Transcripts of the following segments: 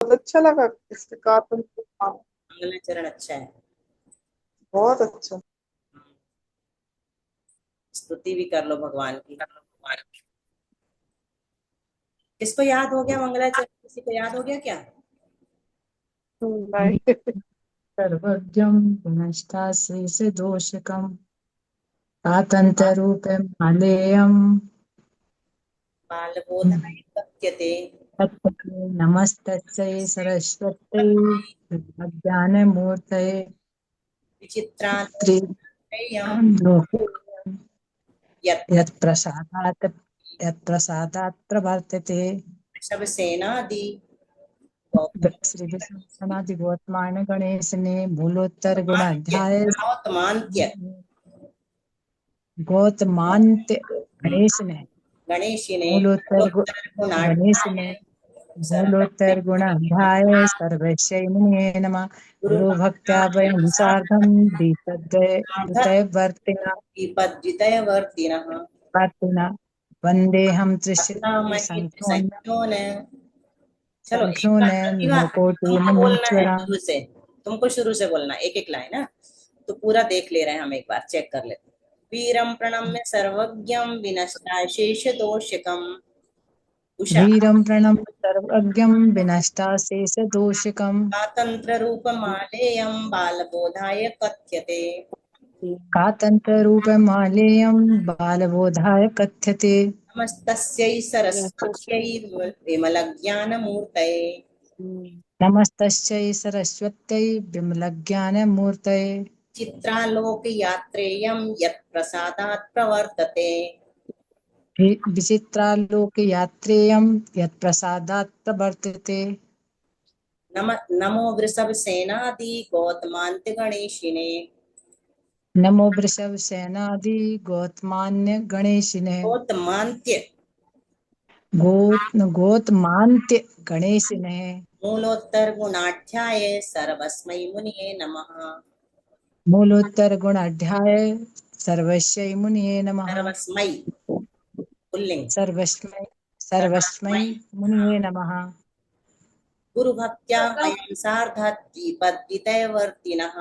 बहुत अच्छा लगा इसके कार्टून। मंगलाचरण अच्छा है। बहुत अच्छा। स्तुति भी कर लो भगवान की। किसको याद हो गया मंगलाचरण? किसी को याद हो गया क्या? नहीं। सर्वज्ञं विनष्टाश्रीष दोषकम् स्वातन्त्र्यरूपं मालेयम् बालबोधाय कथ्यते। तत्पते नमस्तस्यै सरस्वत्यै ज्ञानमूर्तये विचित्रान् त्रिलोक्यं यत्र यत्प्रसादात् प्रवर्तते। सब सेनादि श्री विश्वनाथ गौतमायन गणेश ने मूलोत्तर गुणाध्याय गौतमान्त्य गौतमान्त गणेश ने गणेश ने मूलोत्तर गणेश ने गुणाढ्याय मूलोत्तर गुणाध्याय सर्वस्यै मुनये नमः। गुरु भक्त्या वयं सार्धं द्वितद्वयवर्तिना विपद्वितयवर्तिनः वर्तिना वन्देऽहं महे ने। चलो एक संख्यो बार ने प्रतिभा नवकोटि तुमको बोलना है मुनीश्वरा। शुरू से। तुमको शुरू से बोलना एक एक लाइन है। तो पूरा देख ले रहे हैं हम, एक बार चेक कर लेते हैं। वीरम प्रणम्य सर्वज्ञम विनष्टा शेष दोषकम। उषा वीरं प्रणम्य सर्वज्ञं विनष्टाशेषदोषकम् स्वातंत्र रूप मालेयम बालबोधाय कथ्यते। कातन्त्ररूपमालेयं बालबोधाय कथ्यते। नमस्तस्यै सरस्वत्यै विमलज्ञानमूर्तये नमस्तस्यै सरस्वत्यै विमलज्ञानमूर्तये चित्रालोकयात्रेयं यत्प्रसादात् प्रवर्तते। विचित्रालोकयात्रेयं यत्प्रसादात् प्रवर्तते। नमो वृषभसेनादि गौतमान्त्य गणेशिने। नमो वृषभसेनादि गौतमान्य गणेशिने गौतमान्त्य गौतमान्त्य गणेशिने मूलोत्तर गुणाढ्याय सर्वस्मै मुनिये नमः। मूलोत्तर गुणाढ्याय सर्वस्यै मुनये नमः। सर्वस्मै पुल्लिंग। सर्वस्मै सर्वस्मै सर्वस्मै मुनये नमः। गुरु भक्त्या वयं सार्धद्विपद्वितयवर्तिनः।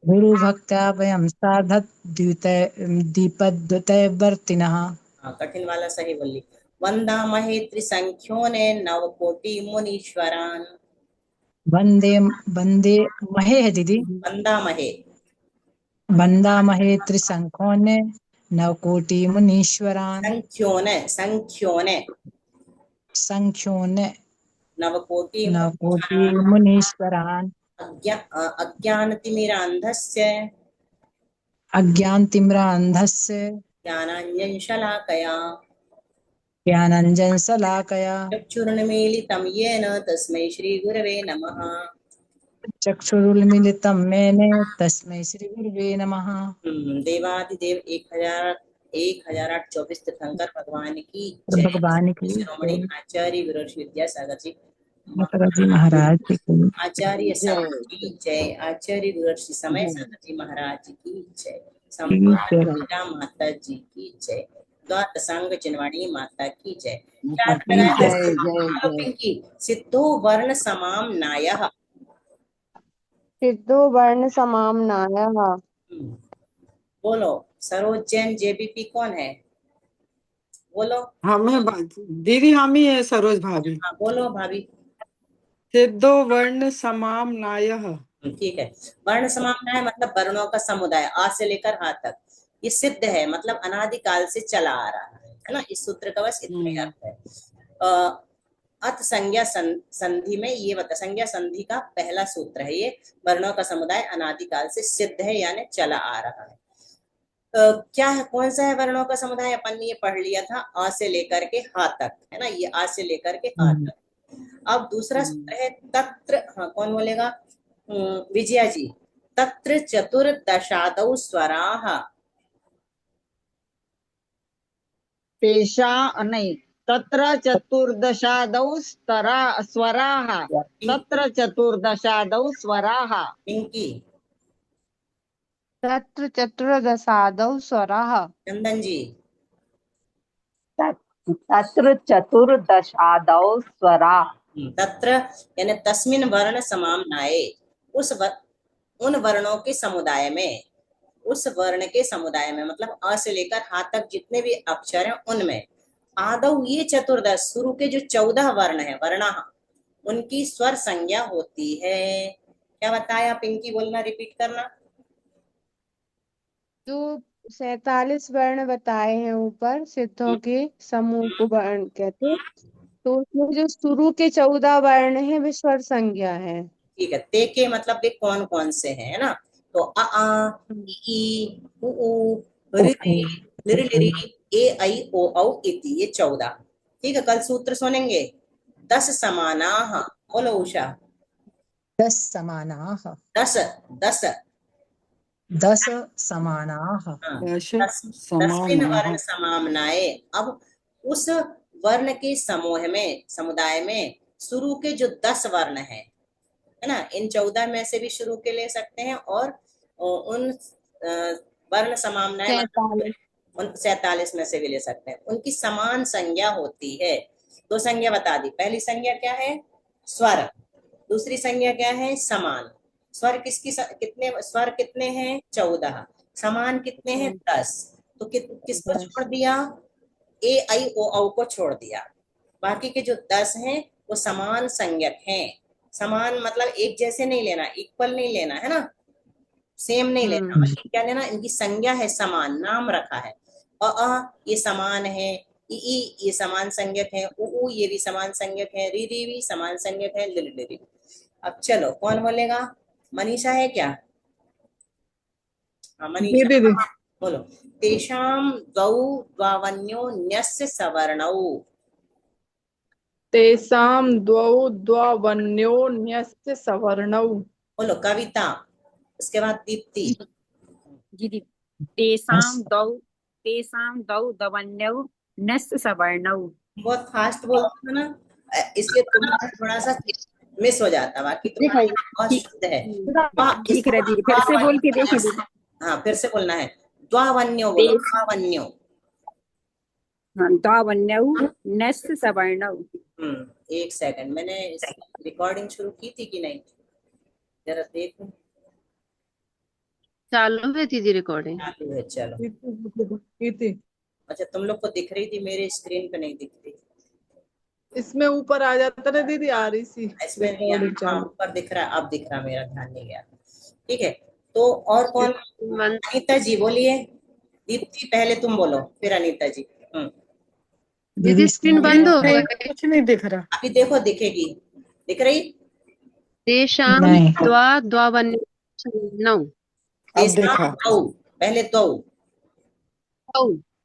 गुरु भक्त्या वयं सार्धद्विपद्वितयवर्तिनः। कठिन वाला सही बोली। वंदामहे त्रिसंख्यो ने नवकोटि मुनीश्वरान्। वंदे वंदे महे है दीदी। वंदामहे वंदामहे त्रिशंखोने नवकोटि मुनीश्वरान् संख्योने संख्योने नवकोटि नवकोटि मुनीश्वरान्। मुनीश्वरान् अज्ञानतिमिरान्धस्य अज्ञानतिमिरान्धस्य ज्ञानाञ्जनशलाकया ज्ञानाञ्जनशलाकया चक्षुरुन्मीलितं येन तस्मै श्रीगुरवे नमः। चक्षुरुन्मीलितं येन तस्मै श्रीगुरवे नमः। देवादिदेव 1008 तीर्थंकर भगवान की जय। भगवान की शिरोमणि आचार्य गुरु विद्यासागर जी माता जी महाराज की आचार्य समाज की जय। आचार्य गुरु श्री समय सागर जी महाराज की जय। जय। संपूर्ण माता जी की जय। द्वात संग चिन्वाणी माता की जय। क्या लगाया पिंकी? सिद्धो वर्ण समाम नायः। सिद्धो वर्ण समाम्नायः। बोलो। सरोज जैन जेबीपी कौन है? बोलो। हमें दीदी हम ही है सरोज भाभी। हाँ बोलो भाभी। सिद्धो वर्ण समाम नायः। ठीक है। वर्ण समाम्नाय मतलब वर्णों का समुदाय, आ से लेकर हा तक। ये सिद्ध है मतलब अनादिकाल से चला आ रहा है ना। इस सूत्र का बस इतना ही अर्थ है। अथ संज्ञा संधि में ये बता, संज्ञा संधि का पहला सूत्र है ये। वर्णों का समुदाय अनादिकाल से सिद्ध है यानी चला आ रहा है। क्या है, कौन सा है वर्णों का समुदाय? अपन ने ये पढ़ लिया था, आ से लेकर के हा तक है ना। ये आ से लेकर के हा तक। अब दूसरा सूत्र है तत्र। हाँ कौन बोलेगा? विजया जी। तत्र चतुर्दशादौ स्वराः। पेशा नहीं, तत्र चतुर्दशादौ स्वराः। तत्र चतुर्दशादौ स्वराः। पिंकी। तत्र चतुर्दशादौ स्वराः। चंदन जी। तत्र चतुर्दशादौ स्वरा। तत्र यानी तस्मिन वर्ण समाम्नाये, उन वर्णों के समुदाय में, उस वर्ण के समुदाय में मतलब अ से लेकर हा तक जितने भी अक्षर हैं उनमें, आदौ ये चतुर्दश, शुरू के जो 14 वर्ण है वर्णा, उनकी स्वर संज्ञा होती है। क्या बताया पिंकी, बोलना, रिपीट करना। जो 47 वर्ण बताए हैं ऊपर सिद्धों के समूह को वर्ण कहते हैं, तो उसमें जो शुरू के 14 वर्ण है वे स्वर संज्ञा है। ठीक है, ते के मतलब वे कौन कौन से हैं, है ना। तो अ आ, ई, उ, रि रि, लिरि लिरि, ए ऐ ओ औ इति, ये 14। ठीक है, कल सूत्र सुनेंगे। 10 समानाः, बोलो उषा। 10 समानाः, 10 10 10 समानाः, हाँ, दश 10 वर्ण समानाः। समाम्नाये। अब उस वर्ण के समूह में, समुदाय में शुरू के जो 10 वर्ण है ना, इन 14 में से भी शुरू के ले सकते हैं, और उन वर्ण समाम्नाय मतलब 47 उन 47 में से भी ले सकते हैं, उनकी समान संज्ञा होती है। 2 संज्ञा बता दी। पहली संज्ञा क्या है? स्वर। दूसरी संज्ञा क्या है? समान। स्वर कितने स्वर कितने हैं? 14। समान कितने हैं? 10। तो किसको 10। छोड़ दिया? ए आई ओ औ को छोड़ दिया। बाकी के जो 10 हैं वो समान संज्ञक हैं। समान मतलब एक जैसे नहीं लेना, इक्वल नहीं लेना, है ना, सेम नहीं लेना, बल्कि क्या लेना, इनकी संज्ञा है समान, नाम रखा है। ये समान है, ई ये समान संज्ञक है, उ ये भी समान संज्ञक है, री री भी समान संज्ञक है, लिरि लिरि। अब चलो कौन बोलेगा? मनीषा है क्या? हाँ मनीषा, दीदी बोलो। तेषां द्वौ द्वावन्यो न्यस्य सवर्णौ। तेषां द्वौ द्वावन्योन्यस्य सवर्णौ। बोलो कविता, उसके बाद दीप्ति। दीदी तेषां द्वौ दवन्यौ नस्य सवर्णौ। बहुत फास्ट बोलते हो ना, इसलिए तुम्हारा थोड़ा सा मिस हो जाता, बाकी तुम्हारा बहुत शुद्ध है। ठीक है दीदी, फिर से बोल के देखिए दीदी। हाँ फिर से बोलना है। द्वावन्यो बोलो, द्वावन्यो। हाँ, द्वावन्यौ नस्य सवर्णौ। एक सेकंड, मैंने रिकॉर्डिंग शुरू की थी कि नहीं, जरा देखो। चालू है दीदी रिकॉर्डिंग। चालू है, चलो। इति अच्छा, तुम लोग को दिख रही थी, मेरे स्क्रीन पे नहीं दिख रही। इसमें ऊपर आ जाता ना दीदी, आ रही सी इसमें नहीं रिकॉर्डिंग हाँ, चालू। ऊपर दिख रहा, अब दिख रहा, मेरा ध्यान नहीं गया। ठीक है, तो और कौन? अनीता जी बोलिए। दीप्ति पहले तुम बोलो, फिर अनीता जी। दीदी स्क्रीन बंद हो गई। कुछ नहीं दिख रहा। अभी देखो, दिखेगी, दिख रही? तेषां नहीं। द्वावन्यौ। अब देखा। पहले दो।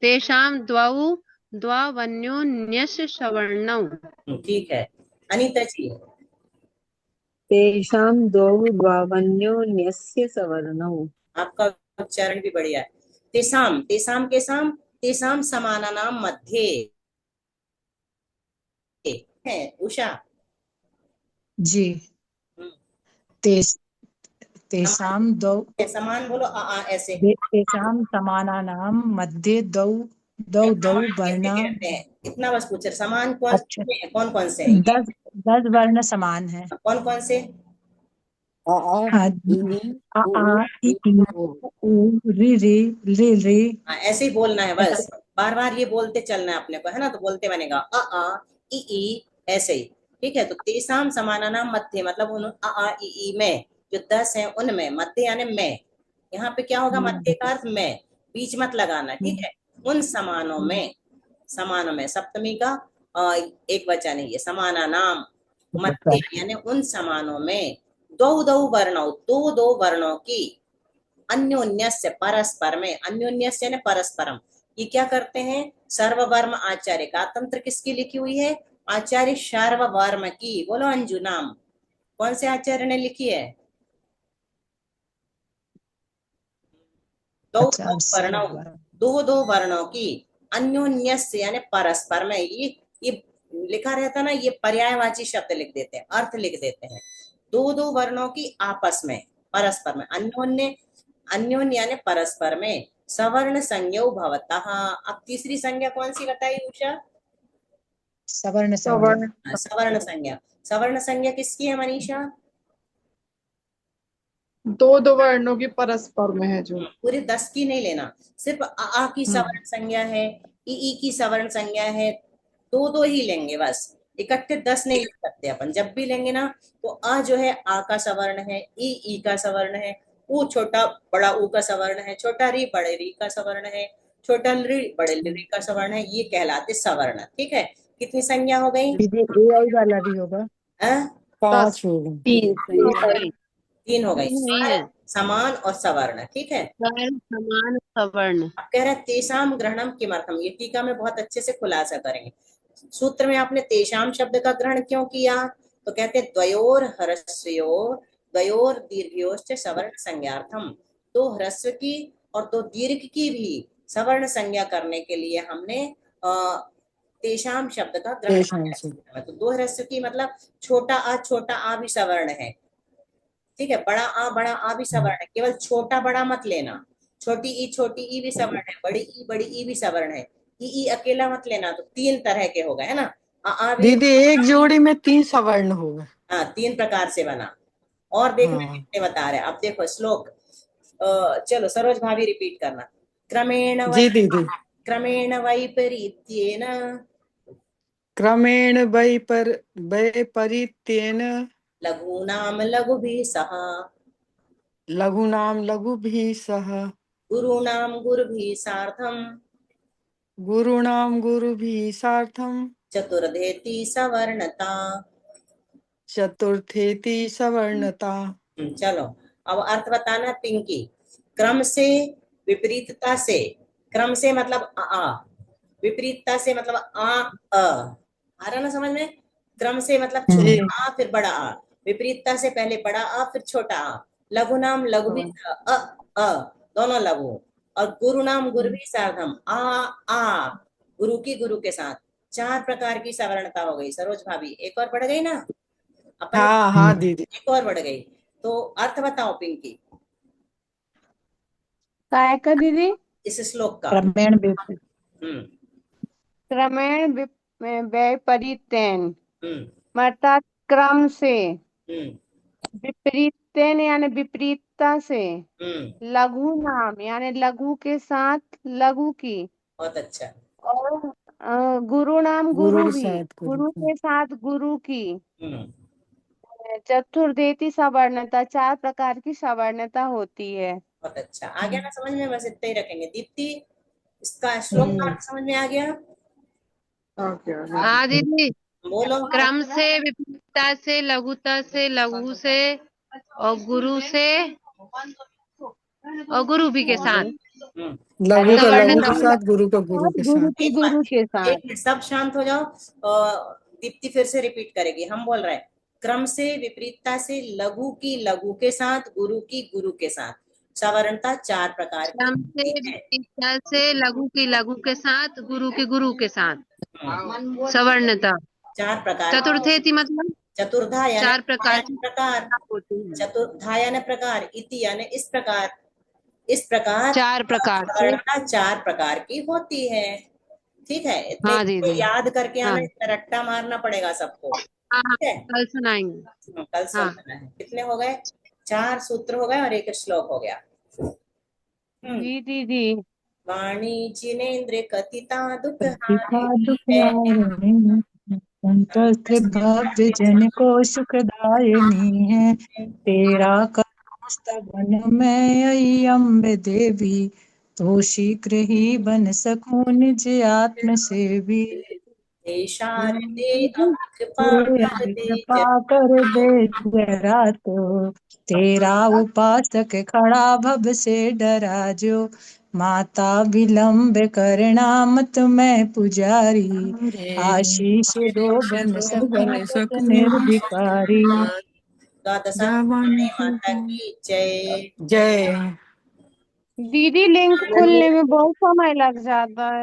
तेषां द्वौ द्वावन्योन्यस्य सवर्णौ। ठीक है, अनीता जी। तेषां द्वौ द्वावन्योन्यस्य सवर्णौ। आपका उच्चारण भी बढ़िया है। तेसाम, तेसाम के साम, तेसाम समानानाम मध्ये है। उषा जी। तेषां द्वौ, समान बोलो, ऐसे तेषां समानानां मध्ये द्वौ वर्णा। कहते हैं, इतना बस पूछ रहे, समान कौन अच्छा। से हैं? कौन कौन से हैं? 10 वर्ण समान है। कौन कौन से? हाँ, आ ई उ री री ली ली। ऐसे ही बोलना है, बस बार बार ये बोलते चलना है अपने को, है ना, तो बोलते बनेगा ई ऐसे ही। ठीक है, तो तेसाम समानानाम मध्य मतलब उन ई में जो 10 है उनमें, मध्य यानी में, यहाँ पे क्या होगा? मध्य का अर्थ में, बीच मत लगाना। ठीक है, उन समानों में, समानों में सप्तमी का एक वचन है ये, समानानाम मध्य यानी उन समानों में, दो वर्णों, दो वर्णों की, अन्योन्यस्य परस्पर में, अन्योन्यस्य यानी परस्परम। ये क्या करते हैं? सर्ववर्म आचार्य का तंत्र किसकी लिखी हुई है? आचार्य सर्ववर्म की। बोलो अंजू, नाम कौन से आचार्य ने लिखी है? दो वर्णों की, अन्योन्यस्य यानी परस्पर में। ये लिखा रहता ना, ये पर्यायवाची शब्द लिख देते हैं, अर्थ लिख देते हैं। दो वर्णों की आपस में, परस्पर में, अन्योन्य यानी परस्पर में, सवर्ण संज्ञौ भवतः। अब तीसरी संज्ञा कौन सी बताई उषा? सवर्ण सवर्ण सवर्ण संज्ञा। सवर्ण संज्ञा किसकी है मनीषा? दो वर्णों की परस्पर में है जो। पूरे 10 की नहीं लेना, सिर्फ आ की सवर्ण संज्ञा है, ई की सवर्ण संज्ञा है, दो ही लेंगे बस, इकट्ठे 10 नहीं ले सकते अपन। जब भी लेंगे ना तो आ जो है आ का सवर्ण है, ई का सवर्ण है, ऊ छोटा बड़ा ऊ का सवर्ण है, छोटा री बड़े री का सवर्ण है, छोटा री बड़े री का सवर्ण है, ये कहलाते सवर्ण। ठीक है, कितनी संज्ञा हो गई? दीदी AI वाला भी होगा, हाँ? 5 हो गए। 3 हो गई, स्वर, समान और सवर्ण। ठीक है, समान सवर्ण। अब कह रहे हैं तेषाम ग्रहणम किमर्थम, ये टीका में बहुत अच्छे से खुलासा करेंगे। सूत्र में आपने तेषाम शब्द का ग्रहण क्यों किया? तो कहते हैं द्वयोर ह्रस्वयोर द्वयोर दीर्घयोश्च सवर्ण संज्ञार्थम, 2 ह्रस्व की और 2 दीर्घ की भी सवर्ण संज्ञा करने के लिए हमने तेषाम शब्द का ग्रहण किया। तो 2 ह्रस्व की मतलब छोटा आ भी सवर्ण है। ठीक है, बड़ा आ भी सवर्ण है, केवल छोटा बड़ा मत लेना, छोटी ई भी सवर्ण है, बड़ी ई भी सवर्ण है, ई अकेला मत लेना, तो 3 तरह के हो गए है ना। आ भी दीदी एक जोड़ी में 3 सवर्ण होगा। हाँ, 3 प्रकार से बना। और देखना कितने बता रहे हैं। अब देखो श्लोक, चलो सरोज भाभी रिपीट करना। जी दीदी। क्रमेण वैपरीत्येन क्रमेण वैपरीत्येन लघूनाम लघुभिः सह लघूनाम लघुभिः सह गुरूणाम गुरुभिः सार्धम् गुरूणाम गुरुभिः सार्धम् चतुर्धेति सवर्णता चतुर्थेति सवर्णता। चलो अब अर्थ बताना पिंकी। क्रम से विपरीतता से, क्रम से मतलब आ, विपरीतता से मतलब आ रहा ना समझ में? क्रम से मतलब छोटा आ फिर बड़ा आ, विपरीतता से पहले बड़ा आ फिर छोटा आ, लघु नाम लघु भी अ दोनों लघु, और गुरु नाम गुरु भी सार्धम आ गुरु की गुरु के साथ। 4 प्रकार की सवर्णता हो गई सरोज भाभी, एक और बढ़ गई ना अपन। हाँ दीदी, एक और बढ़ गई। तो अर्थ बताओ पिंकी काय का दीदी? इस श्लोक का। क्रमेण वैपरीत्येन अर्थात क्रम से, विपरीत्येन यानी विपरीतता से, लघु नाम यानी लघु के साथ लघु की, बहुत अच्छा, और गुरु नाम गुरु भी, गुरु के साथ गुरु की, चतुर्देती सवर्णता, 4 प्रकार की सवर्णता होती है। बहुत अच्छा, आ गया ना समझ में? बस इतना ही रखेंगे। दीप्ति, इसका श्लोक का अर्थ समझ में आ गया? हाँ दीदी, बोलो। क्रम से, विपरीतता से, लघुता से, लघु से, और गुरु से, और गुरु भी के साथ, लघु का लघु के साथ, गुरु का गुरु के साथ। गुरु के साथ। एक मिनट सब शांत हो जाओ। दीप्ति फिर से रिपीट करेगी। हम बोल रहे हैं क्रम से विपरीतता से, लघु की लघु के साथ, गुरु की गुरु के साथ, सवर्णता 4 प्रकार की। क्रम से, विपरीतता से, लघु की लघु के साथ, गुरु के गुरु के साथ, सवर्णता 4 प्रकार। चतुर्थेति मतलब चतुर्धा यानी 4 प्रकार की प्रकार, चतुर्धा यानी प्रकार, इति यानी इस प्रकार, इस प्रकार 4 प्रकार से 4 प्रकार की होती है। ठीक है, इतने हाँ दीदी, याद करके आना, हाँ। इतना रट्टा मारना पड़ेगा सबको। हाँ, ठीक है, कल सुनाएंगे। कल सुनाना है। कितने हो गए? 4 सूत्र हो गए और 1 श्लोक हो गया। जी दीदी। वाणी जिनेन्द्र कथिता दुख संतस्त्र भव्य जन को सुखदायिनी है, तेरा स्तवन में आई अम्बे देवी, तो शीघ्र ही बन सकूं निज आत्म सेवी। कृपा कर दे जरा तो, तेरा उपासक खड़ा भव से डरा जो, माता विलंब करना मत मैं पुजारी, आशीष दो बन सकूं निर्भिकारी। माता की जय। जय। दीदी लिंक खुलने में बहुत समय लग जाता है।